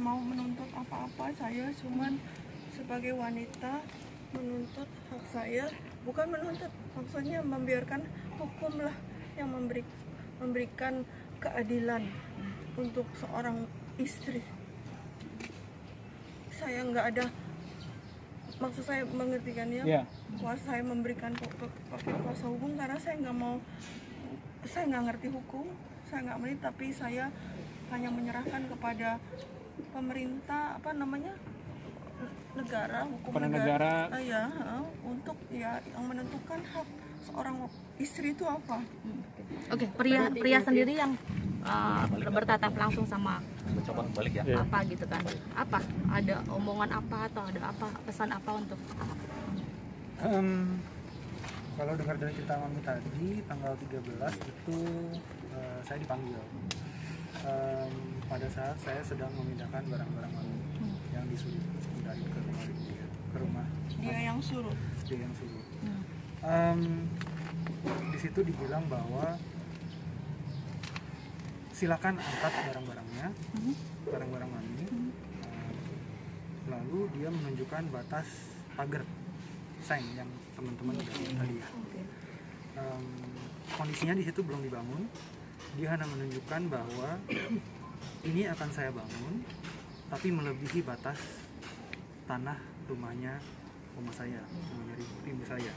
mau menuntut apa-apa, saya cuman sebagai wanita menuntut hak saya, bukan menuntut, maksudnya membiarkan hukum lah yang memberikan keadilan untuk seorang istri. Saya nggak ada, maksud saya mengertikan ya, kuasa saya memberikan pakai kuasa hukum karena saya nggak mau, saya nggak ngerti hukum, saya nggak mengerti, tapi saya hanya menyerahkan kepada pemerintah, apa namanya, negara, hukum negara, ya, untuk ya yang menentukan hak seorang istri itu apa. Oke, pria sendiri yang bertatap langsung sama apa gitu kan, apa ada omongan apa atau ada apa pesan apa untuk kalau dengar dari cerita Mami tadi, tanggal 13 itu saya dipanggil pada saat saya sedang memindahkan barang-barang Mami yang disuruh dari ke rumah. Dia yang suruh. Di situ dibilang bahwa silakan angkat barang-barangnya, barang-barang Mami. Lalu dia menunjukkan batas pagar seng yang teman-teman udah lihat tadi ya. Kondisinya di situ belum dibangun. Dia hanya menunjukkan bahwa ini akan saya bangun, tapi melebihi batas tanah rumahnya rumah saya, rumahnya ibu saya,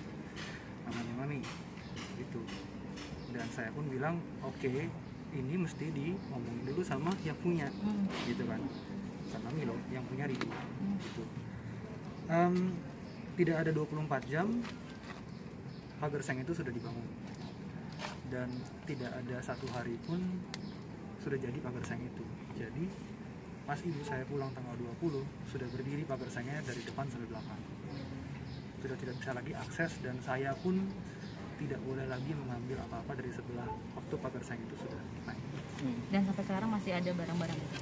namanya Mami, itu. Dan saya pun bilang, oke, ini mesti diomongin dulu sama yang punya, gitu kan? Bukan Mami loh, yang punya Ribu, gitu. Tidak ada 24 jam pagar seng itu sudah dibangun, dan tidak ada satu hari pun sudah jadi pagar seng itu. Jadi pas ibu saya pulang tanggal 20 sudah berdiri pagar sengnya dari depan sampai belakang, sudah tidak bisa lagi akses, dan saya pun tidak boleh lagi mengambil apa-apa dari sebelah waktu pagar seng itu sudah naik. Dan sampai sekarang masih ada barang-barang itu?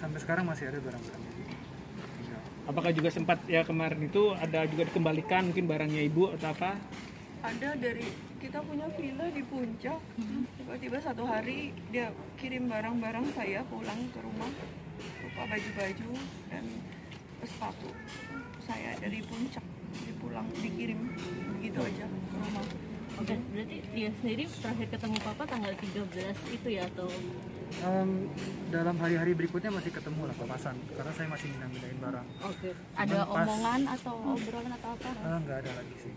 Sampai sekarang masih ada barang-barang itu. Apakah juga sempat ya kemarin itu ada juga dikembalikan mungkin barangnya ibu atau apa? Ada dari kita punya villa di puncak, tiba-tiba satu hari dia kirim barang-barang saya pulang ke rumah, berupa baju-baju dan sepatu saya dari puncak, dikirim begitu aja ke rumah. Oke, berarti dia sendiri terakhir ketemu papa tanggal 13 itu ya, atau? Dalam hari-hari berikutnya masih ketemu lah papasan, karena saya masih mindahin barang. Oke. Ada omongan atau obrolan atau apa? Nggak ada lagi sih,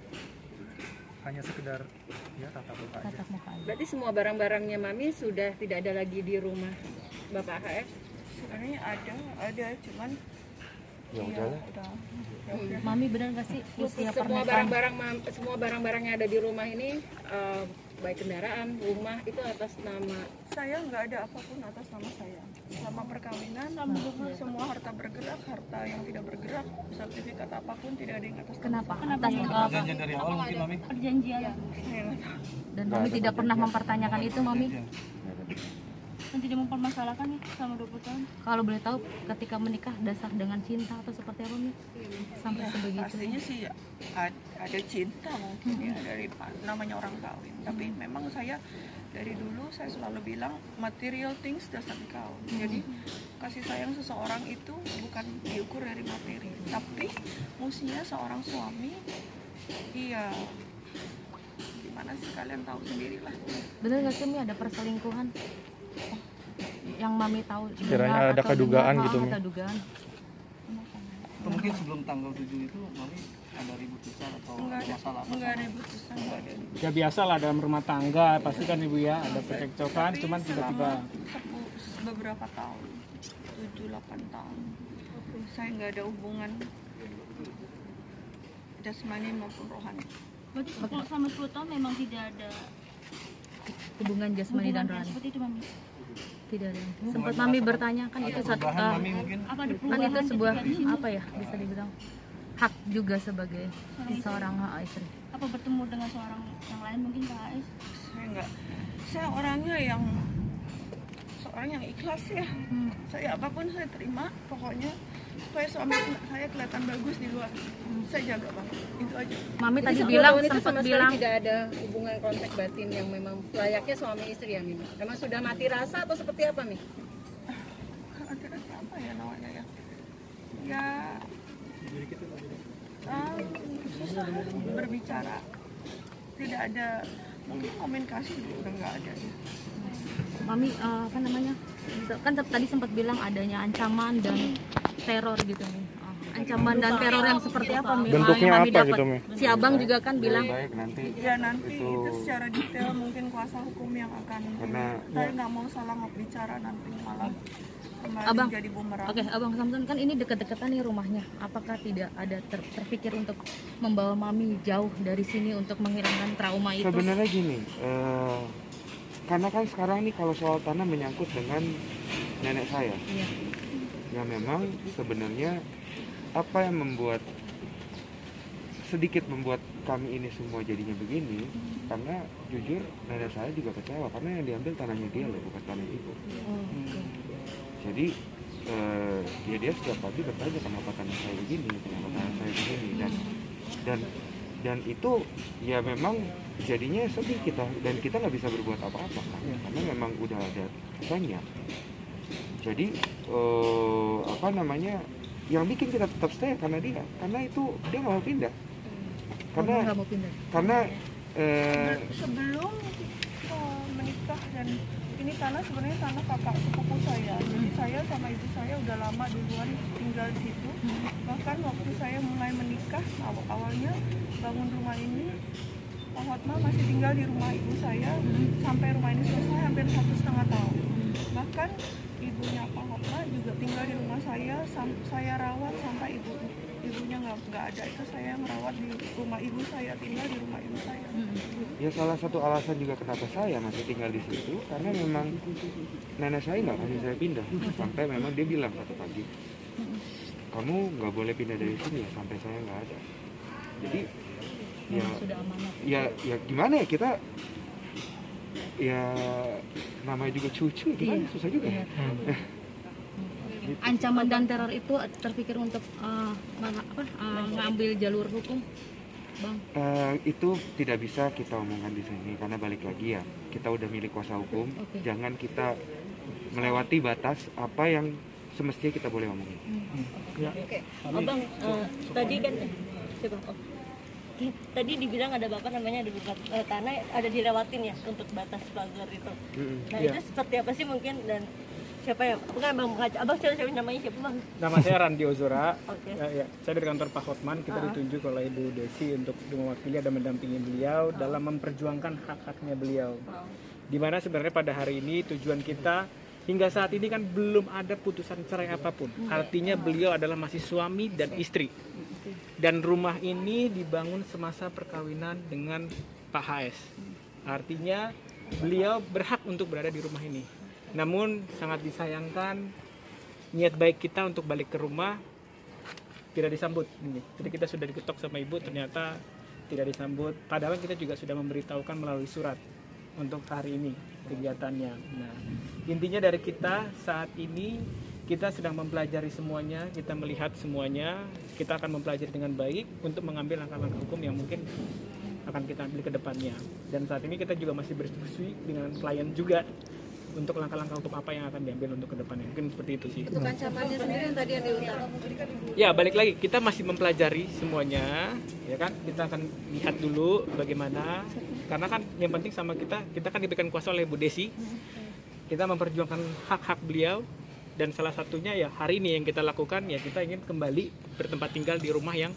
hanya sekedar ya tatap muka aja. Tatap muka aja. Berarti semua barang-barangnya Mami sudah tidak ada lagi di rumah Bapak HF? Sebenarnya ada, cuman ya udah. Mami benar nggak sih usia semua pernikahan? semua barang-barang yang ada di rumah ini, baik kendaraan, rumah, itu atas nama Saya nggak ada apapun atas nama saya. Selama perkawinan, semua harta bergerak, harta yang tidak bergerak, sertifikat apapun tidak ada yang atas nama Kenapa? saya. Atas Perjanjian dari awal mungkin Mami? perjanjian. Saya nggak tahu. Dan Mami tidak pernah mempertanyakan itu, Mami? Dan tidak mempermasalahkan nih selama 20 tahun. Kalau boleh tahu, ketika menikah dasar dengan cinta atau seperti apa, Mi? Sampai sebegitu? Pastinya sih ada cinta mungkin ya dari namanya orang kawin. Tapi memang saya dari dulu saya selalu bilang material things doesn't count. Jadi kasih sayang seseorang itu bukan diukur dari materi, tapi mestinya seorang suami, iya, gimana sih kalian tahu sendirilah. Bener nggak sih, Mi, ada perselingkuhan? Yang Mami tahu? Kiranya ada kedugaan gitu, Mi. Ada dugaan. Atau mungkin sebelum tanggal 7 itu Mami ada ribut besar atau masalah apa? Enggak ribut besar, enggak ada. Ya biasa lah dalam rumah tangga, pasti kan ibu ya ada percekcokan, cuman tiba-tiba beberapa tahun, 7-8 tahun, saya nggak ada hubungan jasmani maupun rohani. Berarti kalau selama 10 tahun memang tidak ada hubungan jasmani dan rohani? seperti itu, Mami? Tidak ada. Sempat Mami bertanya kan itu satu, Mami mungkin Apa ada kan perubahan itu sebuah ketika di sini? apa ya, bisa dibilang hak juga sebagai seorang istri. Apa bertemu dengan seorang yang lain mungkin Kak Ais? Saya orangnya yang seorang yang ikhlas ya. Saya apapun saya terima, pokoknya supaya suami saya kelihatan bagus di luar. Saya jaga banget, itu aja. Mami tadi Jadi bilang, itu sempat sama sekali bilang tidak ada hubungan kontak batin yang memang layaknya suami istri ya, Mimi? Memang sudah mati rasa atau seperti apa, Mi? Kira-kira apa ya namanya ya? susah berbicara, tidak ada, mungkin komunikasi udah nggak ada ya. Mami apa namanya, kan tadi sempat bilang adanya ancaman dan teror gitu nih. Ancaman dan teror yang seperti apa Mi? Bentuknya yang Mami apa dapat? gitu, Mi? Si abang juga kan bilang Baik, nanti Ya nanti itu secara detail mungkin kuasa hukum yang akan, saya nggak mau salah bicara nanti malah kembali Abang, jadi bumerang. Oke, Abang Samsun, kan ini dekat-dekatan nih rumahnya. Apakah tidak ada terpikir untuk membawa Mami jauh dari sini untuk menghilangkan trauma itu? Sebenarnya gini, karena kan sekarang nih kalau soal tanah menyangkut dengan nenek saya. Iya. Ya memang sebenarnya apa yang sedikit membuat kami ini semua jadinya begini, karena jujur nenek saya juga kecewa karena yang diambil tanahnya dia loh, bukan tanah ibu. Jadi dia setiap pagi bertanya kenapa tanah saya begini, kenapa tanah saya begini, dan itu ya memang jadinya sedih kita, dan kita nggak bisa berbuat apa-apa karena memang udah ada kesannya. Jadi apa namanya, yang bikin kita tetap stay karena dia itu dia nggak mau pindah karena sebelum menikah, dan ini tanah sebenarnya tanah kakak sepupu saya, jadi saya sama ibu saya udah lama duluan tinggal di situ. Bahkan waktu saya mulai menikah awalnya bangun rumah ini, Pak Hotma masih tinggal di rumah ibu saya sampai rumah ini selesai hampir 1,5 tahun. Bahkan ibunya Pak Hotma juga tinggal di rumah saya rawat sampai ibunya nggak ada, itu saya merawat di rumah ibu saya, tinggal di rumah ibu saya. ya salah satu alasan juga kenapa saya masih tinggal di situ karena memang nenek saya nggak kasih saya pindah, sampai memang dia bilang satu pagi, kamu nggak boleh pindah dari sini ya sampai saya nggak ada. Jadi ya gimana ya, kita ya namanya juga cucu gimana, susah juga. Ancaman dan teror itu terpikir untuk ngambil jalur hukum, Bang? Itu tidak bisa kita omongkan di sini karena balik lagi ya, kita udah milik kuasa hukum. Jangan kita melewati batas apa yang semestinya kita boleh omongin. Abang, tadi kan tadi dibilang ada bapak namanya ada beberapa tanah ada dilewatin ya untuk batas pagar itu. Nah itu seperti apa sih mungkin, dan siapa ya? Bukan abang siapa namanya, siapa bang? Nama saya Randi Ozora. Okay. Ya, saya dari kantor Pak Hotman. Kita ditunjuk oleh Ibu Desi untuk mewakili dan mendampingi beliau dalam memperjuangkan hak-haknya beliau. Dimana sebenarnya pada hari ini tujuan kita hingga saat ini kan belum ada putusan cerai apapun. Artinya beliau adalah masih suami dan istri. Dan rumah ini dibangun semasa perkawinan dengan Pak HS. Artinya beliau berhak untuk berada di rumah ini. Namun sangat disayangkan niat baik kita untuk balik ke rumah tidak disambut. Jadi kita sudah diketok sama ibu, ternyata tidak disambut. Padahal kita juga sudah memberitahukan melalui surat untuk hari ini kegiatannya. Nah, intinya dari kita saat ini kita sedang mempelajari semuanya, kita melihat semuanya, kita akan mempelajari dengan baik untuk mengambil langkah-langkah hukum yang mungkin akan kita ambil ke depannya. Dan saat ini kita juga masih berdiskusi dengan klien juga untuk langkah-langkah hukum apa yang akan diambil untuk ke depannya. Mungkin seperti itu sih. Untuk ancamannya sendiri yang tadi yang diutarakan. Ya, balik lagi, kita masih mempelajari semuanya, ya kan? Kita akan lihat dulu bagaimana, karena kan yang penting sama kita kan diberikan kuasa oleh Bu Desi. Kita memperjuangkan hak-hak beliau, dan salah satunya ya hari ini yang kita lakukan ya kita ingin kembali bertempat tinggal di rumah yang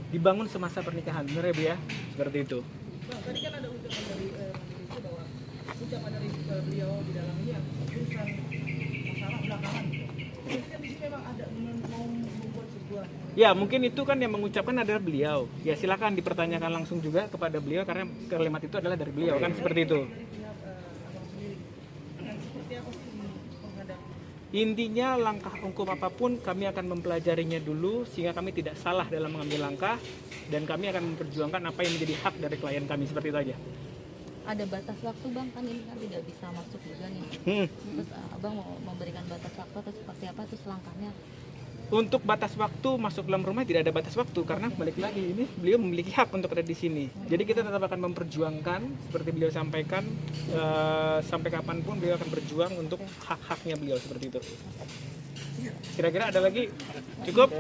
dibangun semasa pernikahan. Benar ya Bu ya? Seperti itu. Bang, tadi kan ada ucapan dari bahwa ucapan dari beliau di dalam ini yang bukan masalah belakangan. Jadi memang ada mau membuat sebuah. Ya mungkin itu kan yang mengucapkan adalah beliau. Ya silakan dipertanyakan langsung juga kepada beliau karena kalimat itu adalah dari beliau kan seperti itu. Intinya langkah hukum apapun kami akan mempelajarinya dulu sehingga kami tidak salah dalam mengambil langkah, dan kami akan memperjuangkan apa yang menjadi hak dari klien kami, seperti itu aja. Ada batas waktu Bang, kan ini kan tidak bisa masuk juga nih. Terus Abang mau memberikan batas waktu atau seperti apa, terus langkahnya? Untuk batas waktu masuk dalam rumah tidak ada batas waktu karena balik lagi ini beliau memiliki hak untuk ada di sini. Jadi kita tetap akan memperjuangkan seperti beliau sampaikan sampai kapanpun beliau akan berjuang untuk hak-haknya beliau seperti itu. Kira-kira ada lagi? Cukup?